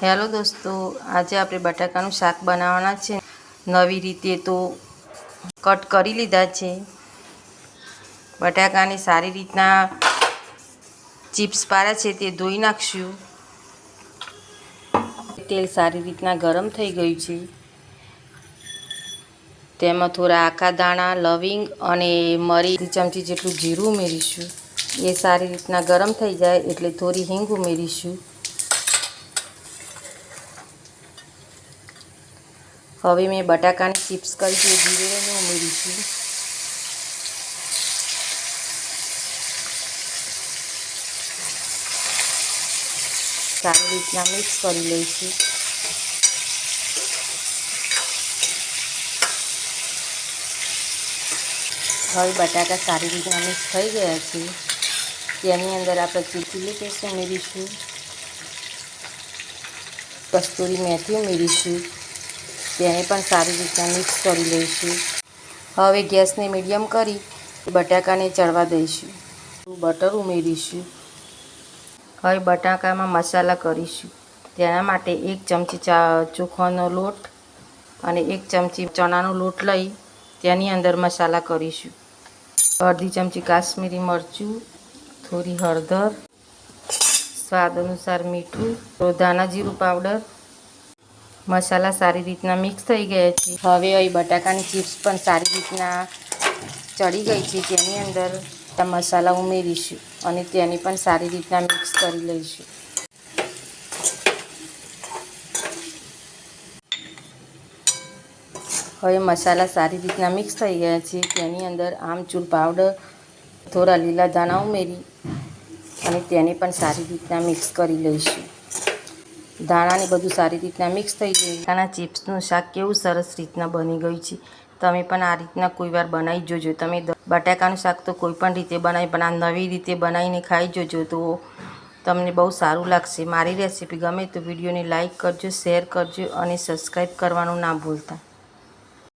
Hello દોસ્તો, આજે આપણે બટાકાનું શાક બનાવવાના છે। નવી રીતે તો કટ કરી લીધા છે। બટાકાને સારી રીતના ચિપ્સ પાડ્યા છે તે ધોઈ નાખશું। તેલ સારી રીતના ગરમ થઈ ગયું છે। તેમાં થોડા આખા દાણા, લવિંગ અને મરી ચમચી જેટલું જીરું ઉમેરીશું। એ સારી રીતના ગરમ થઈ જાય એટલે થોડી હિંગ ઉમેરીશું। હવે મેં બટાકાની ચિપ્સ કરી છે જીરેને ઉમેરીશું। સારી રીતના મિક્સ કરી લઈશું। હવે બટાકા સારી રીતના મિક્સ થઈ ગયા છે। તેની અંદર આપણે ચીલી પેસ્ટ ઉમેરીશું, કસ્તુરી મેથી ઉમેરીશું। તેને પણ સારી રીતના મિક્સ કરી લઈશું। હવે ગેસને મીડિયમ કરી બટાકાને ચડવા દઈશું। બટર ઉમેરીશું। હવે બટાકામાં મસાલા કરીશું। તેના માટે 1 ચમચી ચોખાનો લોટ અને 1 ચમચી ચણાનો લોટ લઈ તેની અંદર મસાલા કરીશું। અડધી ચમચી કાશ્મીરી મરચું, થોડી હળદર, સ્વાદ અનુસાર મીઠું, ધાણા જીરું પાવડર। મસાલા સારી રીતના મિક્સ થઈ ગયા છે। હવે અહીં બટાકાની ચિપ્સ પણ સારી રીતના ચડી ગઈ છે। તેની અંદર મસાલા ઉમેરીશું અને તેની પણ સારી રીતના મિક્સ કરી લઈશું। હવે મસાલા સારી રીતના મિક્સ થઈ ગયા છે। તેની અંદર આમચૂર પાવડર, થોડા લીલા ધાણા ઉમેરી અને તેને પણ સારી રીતના મિક્સ કરી લઈશું। ધાણાને બધું સારી રીતના મિક્સ થઈ જાય। બટાકાના ચિપ્સનું શાક કેવું સરસ રીતના બની ગયું છે। તમે પણ આ રીતના કોઈ વાર બનાવી જોજો। તમે બટાકાનું શાક તો કોઈ પણ રીતે બનાવી, પણ આ નવી રીતે બનાવીને ખાઈ જોજો તો તમને બહુ સારું લાગશે। મારી રેસીપી ગમે તો વિડીયોને લાઇક કરજો, શેર કરજો અને સબસ્ક્રાઈબ કરવાનું ના ભૂલતા।